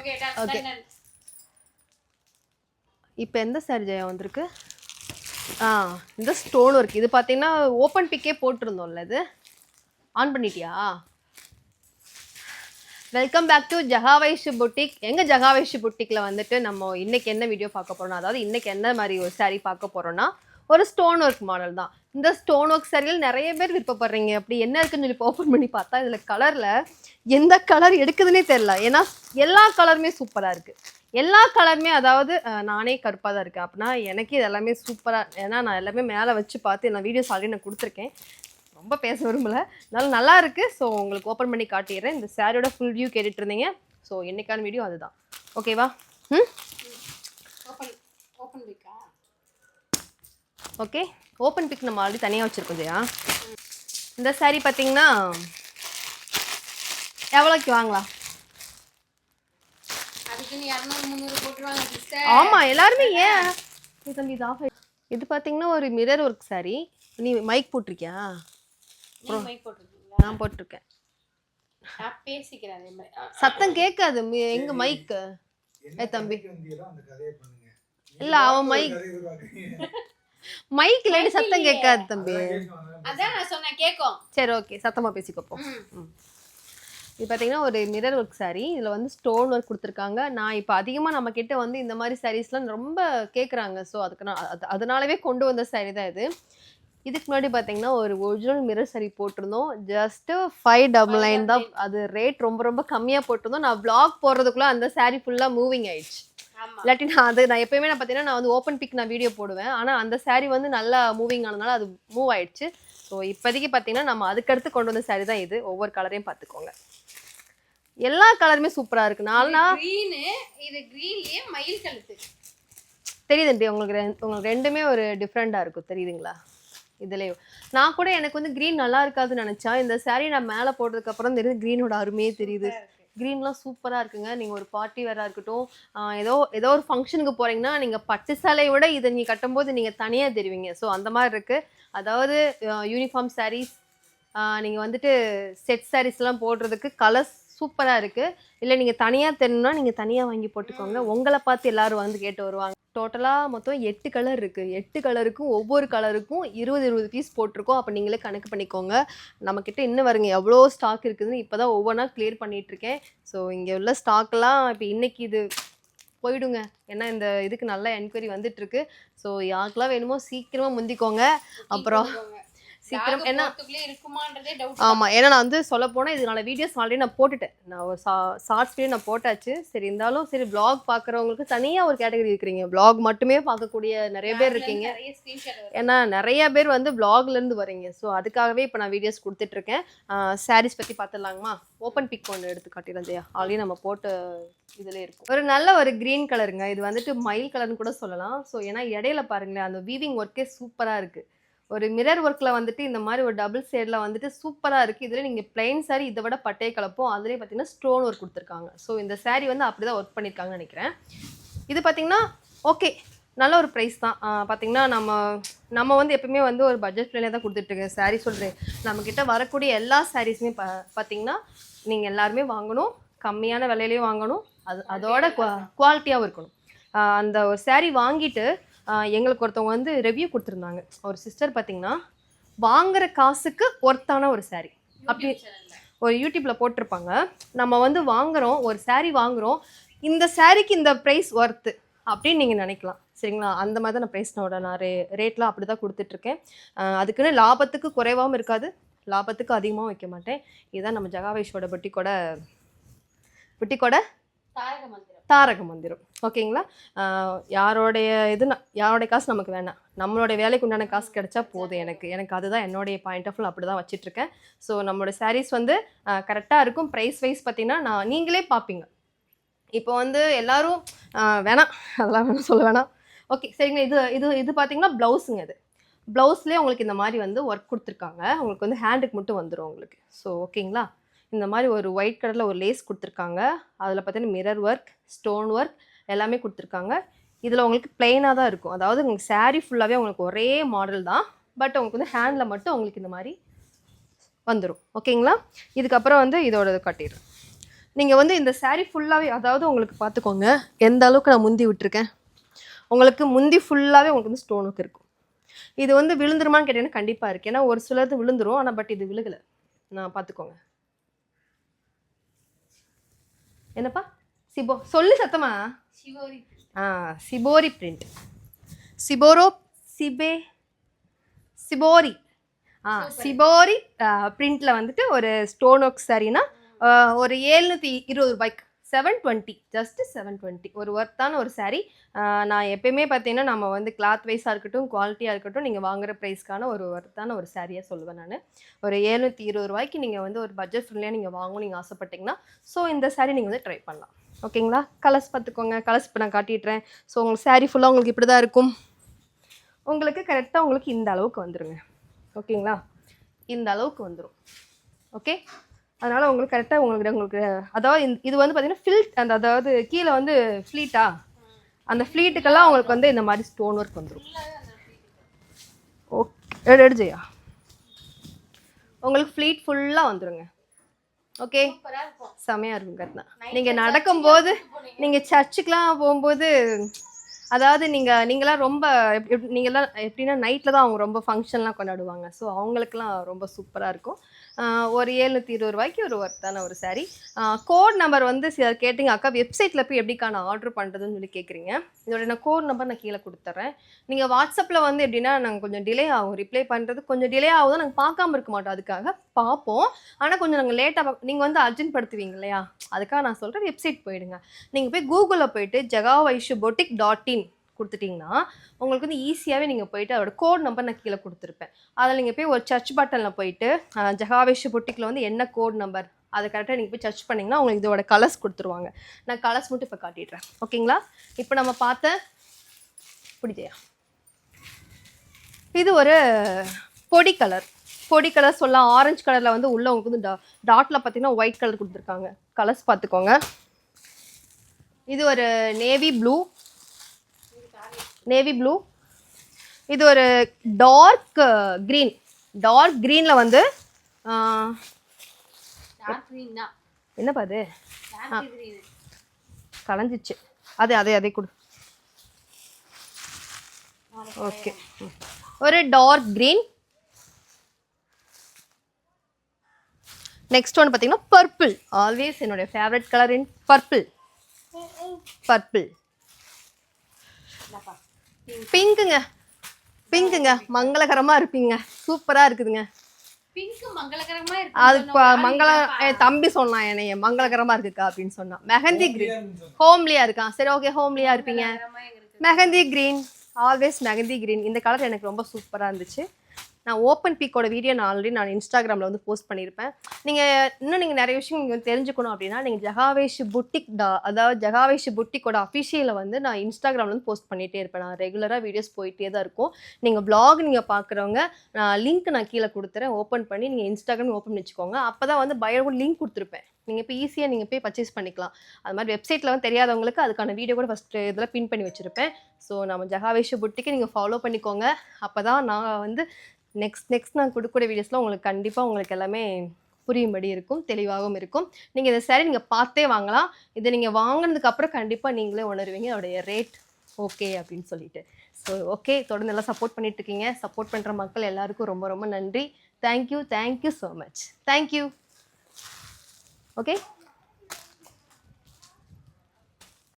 Okay இப்போ எந்த sorry Jaya வந்திருக்கு? இந்த ஸ்டோன் ஒர்க். இது பார்த்தீங்கன்னா ஓப்பன் பிக்கே போட்டிருந்தோம்ல, இது ஆன் பண்ணிட்டியா? வெல்கம் பேக் டு ஜகாவைஷு புட்டிக். எங்கள் ஜகாவைஷு புட்டிக்கில் வந்துட்டு நம்ம இன்னைக்கு என்ன வீடியோ பார்க்க போகிறோம்னா, அதாவது இன்னைக்கு என்ன மாதிரி ஒரு சாரீ பார்க்க போகிறோன்னா, ஒரு ஸ்டோன் ஒர்க் மாடல் தான். இந்த ஸ்டோன் ஒர்க் சாரிகள் நிறைய பேர் விருப்பப்படுறீங்க. அப்படி என்ன இருக்குன்னு சொல்லி ஓப்பன் பண்ணி பார்த்தா இதில் கலரில் எந்த கலர் எடுக்குதுன்னே தெரில. ஏன்னா எல்லா கலருமே சூப்பராக இருக்குது. எல்லா கலருமே, அதாவது நானே கருப்பாக தான் இருக்கேன் அப்படின்னா எனக்கு இது எல்லாமே சூப்பராக, ஏன்னா நான் எல்லாமே மேலே வச்சு பார்த்து நான் வீடியோஸ் ஆல்ரெடி நான் கொடுத்துருக்கேன், ரொம்ப பேச விரும்பல, அதனால நல்லா இருக்கு. ஸோ உங்களுக்கு ஓப்பன் பண்ணி காட்டிடுறேன். இந்த சாரியோட ஃபுல் வியூ கேட்டுட்டு இருந்தீங்க. ஸோ என்னைக்கான வீடியோ அதுதான். ஓகேவா? ஓகே, ஓப்பன் பிக் நம்ம ஆல்ரெடி தனியாக வச்சுருக்கோம் ஜெயா. இந்த சாரீ பார்த்தீங்கன்னா எவ்வளோக்கு வாங்கலாம்? ஆமாம், எல்லாருமே ஏன் தம்பி இது ஆஃப். இது பார்த்தீங்கன்னா ஒரு மிரர் ஒர்க் சாரீ. நீ மைக் போட்டிருக்கியா? நான் போட்டிருக்கேன். சத்தம் கேட்காது எங்க மைக்கு. தம்பி இல்ல, அவன் மைக் மைக் இல்லாட்டி சத்தம் கேட்காது தம்பி. அதான் நான் சொன்னேன் கேட்கும். சரி ஓகே, சத்தமா பேசிக்கப்போ. இது பார்த்தீங்கன்னா ஒரு மிரர் ஒர்க் சாரீ. இதில் வந்து ஸ்டோன் ஒர்க் கொடுத்துருக்காங்க. நான் இப்போ அதிகமாக நம்ம கிட்ட வந்து இந்த மாதிரி சாரீஸ்லாம் ரொம்ப கேட்குறாங்க. ஸோ அதுக்கு நான் அதனாலவே கொண்டு வந்த சாரீ தான் இது. இதுக்கு முன்னாடி பார்த்தீங்கன்னா ஒரு ஒரிஜினல் மிரர் சாரீ போட்டிருந்தோம். ஜஸ்ட்டு 599 தான். அது ரேட் ரொம்ப ரொம்ப கம்மியாக போட்டிருந்தோம். நான் vlog போடுறதுக்குள்ளே அந்த சாரீ ஃபுல்லாக மூவிங் ஆயிடுச்சு. இல்லாட்டி நான் எப்பயுமே பார்த்தீங்கன்னா நான் வந்து ஓப்பன் பிக் நான் வீடியோ போடுவேன். ஆனால் அந்த சாரீ வந்து நல்லா மூவிங் ஆனதுனால அது மூவ் ஆயிடுச்சு. ஸோ இப்போதைக்கு பார்த்தீங்கன்னா நம்ம அதுக்கடுத்து கொண்டு வந்த சாரீ தான் இது. ஒவ்வொரு கலரையும் பார்த்துக்கோங்க. எல்லா கலருமே சூப்பராக இருக்கு. இது மயில் கழுத்து தெரியுதுண்டி உங்களுக்கு ரெண்டுமே ஒரு டிஃப்ரெண்டாக இருக்கும். தெரியுதுங்களா? இதுலேயும் நான் கூட எனக்கு வந்து க்ரீன் நல்லா இருக்காதுன்னு நினச்சா, இந்த சாரீ நான் மேலே போட்டதுக்கப்புறம் தெரியுது க்ரீனோட அருமையே தெரியுது. க்ரீன்லாம் சூப்பராக இருக்குங்க. நீங்கள் ஒரு பார்ட்டி வேறாக இருக்கட்டும், ஏதோ ஒரு ஃபங்க்ஷனுக்கு போகிறீங்கன்னா நீங்கள் பட்டு சேலையை விட இதை நீங்கள் கட்டும்போது நீங்கள் தனியாக தெரிவிங்க. ஸோ அந்த மாதிரி இருக்குது. அதாவது யூனிஃபார்ம் சாரீஸ், நீங்கள் வந்துட்டு செட் சாரீஸ்லாம் போடுறதுக்கு கலர்ஸ் சூப்பராக இருக்குது. இல்லை நீங்கள் தனியாக தெரியணும்னா நீங்கள் தனியாக வாங்கி போட்டுக்கோங்க. உங்களை பார்த்து எல்லோரும் வந்து கேட்டு வருவாங்க. டோட்டலாக மொத்தம் 8 கலர் இருக்குது. 8 கலருக்கும் ஒவ்வொரு கலருக்கும் 20 பீஸ் போட்டிருக்கோம். அப்போ நீங்களே கணக்கு பண்ணிக்கோங்க. நம்மக்கிட்ட இன்னும் வருங்க எவ்வளோ ஸ்டாக் இருக்குதுன்னு இப்போ தான் ஒவ்வொன்றா கிளியர் பண்ணிகிட்ருக்கேன். ஸோ இங்கே உள்ள ஸ்டாக்கெல்லாம் இப்போ இன்றைக்கி இது போயிடுங்க. ஏன்னா இந்த இதுக்கு நல்ல என்கொயரி வந்துட்டுருக்கு. ஸோ யாருக்கெல்லாம் வேணுமோ சீக்கிரமாக முந்திக்கோங்க. அப்புறம் சீக்கிரம் என்ன ஆமாம், ஏன்னா நான் வந்து சொல்ல போனால் இதனால வீடியோஸ் ஆல்ரெடி நான் போட்டுட்டேன். நான் ஒரு ஷார்ட்ஸ் வீடியோ நான் போட்டாச்சு. சரி இருந்தாலும் சரி, வ்ளாக் பார்க்குறவங்களுக்கு தனியாக ஒரு கேட்டகரி இருக்கிறீங்க. வ்ளாக் மட்டுமே பார்க்கக்கூடிய நிறைய பேர் இருக்கீங்க. ஏன்னா நிறைய பேர் வந்து வ்ளாக்லேருந்து வரீங்க. ஸோ அதுக்காகவே இப்போ நான் வீடியோஸ் கொடுத்துட்ருக்கேன். சாரீஸ் பற்றி பார்த்துடலாங்கம்மா. ஓப்பன் பிக் ஒன்று எடுத்து காட்டிடுறேன் ஜெயா. ஆல்ரெடி நம்ம போட்டு இதில் இருக்கும். ஒரு நல்ல ஒரு க்ரீன் கலருங்க. இது வந்துட்டு மயில் கலர்னு கூட சொல்லலாம். ஸோ ஏன்னா இடையில பாருங்களேன், அந்த வீவிங் ஒர்க்கே சூப்பராக இருக்குது. ஒரு மிரர் ஒர்க்கில் வந்துட்டு இந்த மாதிரி ஒரு டபுள் ஷேடில் வந்துட்டு சூப்பராக இருக்குது. இதில் நீங்கள் பிளைன் சாரீ இதை விட பட்டையை கலப்போம். அதுலேயே பார்த்தீங்கன்னா ஸ்டோன் ஒர்க் கொடுத்துருக்காங்க. ஸோ இந்த சாரீ வந்து அப்படி தான் ஒர்க் பண்ணியிருக்காங்கன்னு நினைக்கிறேன். இது பார்த்தீங்கன்னா ஓகே, நல்ல ஒரு ப்ரைஸ் தான். பார்த்தீங்கன்னா நம்ம வந்து எப்பவுமே வந்து ஒரு பட்ஜெட் ஃப்ரெண்ட்லியாக தான் கொடுத்துட்ருக்கேன். சாரீ சொல்கிறேன், நம்மக்கிட்ட வரக்கூடிய எல்லா சாரீஸுமே பார்த்தீங்கன்னா நீங்கள் எல்லாருமே வாங்கணும், கம்மியான விலையிலையும் வாங்கணும், அதோட குவாலிட்டியாகவும் இருக்கணும். அந்த ஒரு சாரீ வாங்கிட்டு எங்களுக்கு ஒருத்தவங்க வந்து ரிவ்யூ கொடுத்துருந்தாங்க. ஒரு சிஸ்டர் பார்த்தீங்கன்னா வாங்குற காசுக்கு ஒர்த்தான ஒரு சாரீ அப்படி ஒரு யூடியூப்பில் போட்டிருப்பாங்க. நம்ம வந்து வாங்குகிறோம், ஒரு சாரீ வாங்குகிறோம், இந்த சாரீக்கு இந்த ப்ரைஸ் ஒர்த்து அப்படின்னு நீங்கள் நினைக்கலாம். சரிங்களா? அந்த மாதிரி தான் நான் ப்ரைஸ்னோட நான் ரேட்லாம் அப்படி தான் கொடுத்துட்ருக்கேன். அதுக்குன்னு லாபத்துக்கு குறைவாகவும் இருக்காது, லாபத்துக்கு அதிகமாகவும் வைக்க மாட்டேன். இதுதான் நம்ம ஜகாவைஷோட புட்டிக்கோட தாரக மந்திரம். ஓகேங்களா? யாரோடைய காசு நமக்கு வேணாம், நம்மளோட வேலைக்கு உண்டான காசு கிடைச்சா போதும். எனக்கு அதுதான் என்னுடைய பாயிண்ட் ஆஃப் வியூ. அப்படி தான் வச்சிட்ருக்கேன். ஸோ நம்மளோட சாரீஸ் வந்து கரெக்டாக இருக்கும். ப்ரைஸ் வைஸ் பார்த்தீங்கன்னா நீங்களே பார்ப்பீங்க. இப்போ வந்து எல்லோரும் வேணாம், அதெல்லாம் வேணாம் சொல்ல வேணாம். ஓகே சரிங்க. இது பார்த்தீங்கன்னா ப்ளவுஸுங்க. இது ப்ளவுஸ்லேயே உங்களுக்கு இந்த மாதிரி வந்து ஒர்க் கொடுத்துருக்காங்க. உங்களுக்கு வந்து ஹேண்டுக்கு மட்டும் வந்துடும் உங்களுக்கு. ஸோ ஓகேங்களா? இந்த மாதிரி ஒரு ஒயிட் கலரில் ஒரு லேஸ் கொடுத்துருக்காங்க. அதில் பார்த்தீங்கன்னா மிரர் ஒர்க், ஸ்டோன் ஒர்க் எல்லாமே கொடுத்துருக்காங்க. இதில் உங்களுக்கு பிளெயினாக தான் இருக்கும். அதாவது உங்களுக்கு சாரீ ஃபுல்லாகவே உங்களுக்கு ஒரே மாடல் தான். பட் உங்களுக்கு வந்து ஹேண்டில் மட்டும் உங்களுக்கு இந்த மாதிரி வந்துடும். ஓகேங்களா? இதுக்கப்புறம் வந்து இதோட கட்டிடுறேன். நீங்கள் வந்து இந்த saree ஃபுல்லாகவே, அதாவது உங்களுக்கு பார்த்துக்கோங்க எந்த அளவுக்கு நான் முந்தி விட்டுருக்கேன். உங்களுக்கு முந்தி ஃபுல்லாகவே உங்களுக்கு வந்து ஸ்டோன் ஒர்க் இருக்கும். இது வந்து விழுந்துருமான்னு கேட்டீங்கன்னா கண்டிப்பாக இருக்குது. ஏன்னா ஒரு சிலது விழுந்துரும், ஆனால் பட் இது விழுகலை. நான் பார்த்துக்கோங்க. என்னப்பா சொல்லு சத்தமா. Shibori. Shibori print. Shibori shibori பிரிண்ட்ல வந்துட்டு ஒரு ஸ்டோன் ஒர்க் சாரீனா ஒரு 720 ரூபாய்க்கு 720, ஜஸ்ட் 720 ஒரு ஒர்த்தான ஒரு saree. நான் எப்பயுமே பார்த்தீங்கன்னா நம்ம வந்து கிளாத் வைஸாக இருக்கட்டும், குவாலிட்டியாக இருக்கட்டும், நீங்கள் வாங்குற ப்ரைஸ்க்கான ஒரு ஒர்த்தான ஒரு சாரியாக சொல்லுவேன் நான். ஒரு 720 ரூபாய்க்கு நீங்கள் வந்து ஒரு பட்ஜெட் ஃப்ரெண்ட்லியாக நீங்கள் வாங்கணும் நீங்கள் ஆசைப்பட்டீங்கன்னா, ஸோ இந்த saree நீங்கள் வந்து ட்ரை பண்ணலாம். ஓகேங்களா? கலர்ஸ் பார்த்துக்கோங்க. கலர்ஸ் இப்போ நான் காட்டிடுறேன். ஸோ உங்களுக்கு saree ஃபுல்லாக உங்களுக்கு இப்படி தான் இருக்கும். உங்களுக்கு கரெக்டாக உங்களுக்கு இந்த அளவுக்கு வந்துருங்க. ஓகேங்களா? இந்த அளவுக்கு வந்துடும். ஓகே, அதனால் உங்களுக்கு கரெக்டாக உங்களுக்கு அதாவது இது வந்து பார்த்தீங்கன்னா ஃபில்ட் அந்த, அதாவது கீழே வந்து ஃப்ளீட்டா, அந்த ஃப்ளீட்டுக்கெல்லாம் உங்களுக்கு வந்து இந்த மாதிரி ஸ்டோன் ஒர்க் வந்துடும். ஓகே, எடுஜையா உங்களுக்கு ஃப்ளீட் ஃபுல்லாக வந்துடுங்க. ஓகே, செமையாக இருக்கும் கட்டினா. நீங்கள் நடக்கும்போது, நீங்கள் சர்ச்சுக்கெலாம் போகும்போது, அதாவது நீங்களாம் ரொம்ப நீங்களாம் எப்படின்னா நைட்டில் தான் அவங்க ரொம்ப ஃபங்க்ஷன்லாம் கொண்டாடுவாங்க. ஸோ அவங்களுக்குலாம் ரொம்ப சூப்பராக இருக்கும். ஒரு 720 ரூபாய்க்கு ஒரு ஒர்த்தான ஒரு saree. கோட் நம்பர் வந்து கேட்டிங்க அக்கா வெப்சைட்டில் போய் எப்படிக்கா ஆர்டர் பண்ணுறதுன்னு சொல்லி கேட்குறீங்க. இதோட நான் கோட் நம்பர் நான் கீழே கொடுத்துட்றேன். நீங்கள் வாட்ஸ்அப்பில் வந்து எப்படின்னா நாங்கள் கொஞ்சம் டிலே ஆகும், ரிப்ளை பண்ணுறது கொஞ்சம் டிலே ஆகுதும். நாங்கள் பார்க்காம இருக்க மாட்டோம், அதுக்காக பார்ப்போம். ஆனால் கொஞ்சம் நாங்கள் லேட்டாக நீங்கள் வந்து அர்ஜென்ட் படுத்துவீங்க இல்லையா, அதுக்காக நான் சொல்கிறேன் வெப்சைட் போயிடுங்க. நீங்கள் போய் கூகுளில் போயிட்டு jagawaishuBoutique.in கொடுத்துட்டிங்கன்னா உங்களுக்கு வந்து ஈஸியாகவே நீங்கள் போயிட்டு அதோட கோட் நம்பர் நான் கீழே கொடுத்துருப்பேன். அதில் நீங்கள் போய் ஒரு சர்ச் பட்டனில் போயிட்டு ஜகாவேஷ் பொட்டிக்கில் வந்து என்ன கோட் நம்பர் அதை கரெக்டாக நீங்கள் போய் சர்ச் பண்ணிங்கன்னா உங்களுக்கு இதோட கலர்ஸ் கொடுத்துருவாங்க. நான் கலர்ஸ் மட்டும் இப்போ காட்டிடுறேன். ஓகேங்களா? இப்போ நம்ம பார்த்த பிடிச்சையா, இது ஒரு பொடி கலர் சொல்லலாம். ஆரஞ்சு கலரில் வந்து உள்ள உங்களுக்கு வந்து டாட்டில் பார்த்தீங்கன்னா ஒயிட் கலர் கொடுத்துருக்காங்க. கலர்ஸ் பார்த்துக்கோங்க. இது ஒரு நேவி ப்ளூ. இது ஒரு டார்க் க்ரீனில் வந்து என்னப்பா அது கலைஞ்சிச்சு, அதே கொடு. ஓகே, ஒரு டார்க் க்ரீன். நெக்ஸ்ட் ஒன்று பார்த்தீங்கன்னா பர்பிள். ஆல்வேஸ் என்னுடைய ஃபேவரட் கலர் இன் பர்பிள். பிங்க்குங்க மங்களகரமா இருப்பீங்க, சூப்பரா இருக்குதுங்க. அது தம்பி சொன்னான் என்னைய மங்களகரமா இருக்குக்கா அப்படின்னு சொன்னா. மெஹந்தி கிரீன் ஹோம்லியா இருக்கான். சரி, ஓகே, ஹோம்லியா இருப்பீங்க. Mehndi green, always mehndi green. இந்த கலர் எனக்கு ரொம்ப சூப்பரா இருந்துச்சு. நான் ஓப்பன் பீக்கோட வீடியோ நான் இன்ஸ்டாகிராமில் வந்து போஸ்ட் பண்ணியிருப்பேன். நீங்கள் நிறைய விஷயம் நீங்கள் தெரிஞ்சுக்கணும் அப்படின்னா நீங்கள் ஜகாவேஷ் புட்டிக் அதாவது ஜகாவேஷ் புட்டிக்கோட அஃபிஷியலை வந்து நான் இன்ஸ்டாகிராமில் வந்து போஸ்ட் பண்ணிகிட்டே இருப்பேன். நான் ரெகுலராக வீடியோஸ் போயிட்டே தான் இருக்கும். நீங்கள் வ்ளாக் நீங்கள் பார்க்குறவங்க லிங்க் நான் கீழே கொடுத்துறேன். ஓப்பன் பண்ணி நீங்கள் இன்ஸ்டாகிராம் ஓப்பன் பண்ணி வச்சுக்கோங்க. அப்போ தான் வந்து பயோ லிங்க் கொடுத்துருப்பேன். நீங்கள் இப்போ ஈஸியாக நீங்கள் போய் பர்ச்சேஸ் பண்ணிக்கலாம். அது மாதிரி வெப்சைட்டில் வந்து தெரியாதவங்களுக்கு அதுக்கான வீடியோ கூட ஃபஸ்ட்டு இதில் பின் பண்ணி வச்சுருப்பேன். ஸோ நம்ம ஜகாவேஷ் புட்டிக்கு நீங்கள் ஃபாலோ பண்ணிக்கோங்க. அப்போ தான் நான் வந்து நெக்ஸ்ட் நான் கொடுக்கக்கூடிய வீடியோஸில் உங்களுக்கு கண்டிப்பாக உங்களுக்கு எல்லாமே புரியும்படி இருக்கும், தெளிவாகவும் இருக்கும். நீங்கள் இந்த saree நீங்கள் பார்த்தே வாங்கலாம். இதை நீங்கள் வாங்கினதுக்கப்புறம் கண்டிப்பாக நீங்களே உணர்வீங்க அதோடைய ரேட் ஓகே அப்படின்னு சொல்லிட்டு. ஸோ ஓகே, தொடர்ந்து எல்லாம் சப்போர்ட் பண்ணிட்டு இருக்கீங்க. சப்போர்ட் பண்ணுற மக்கள் எல்லாருக்கும் ரொம்ப ரொம்ப நன்றி. Thank you so much. Thank you. Okay.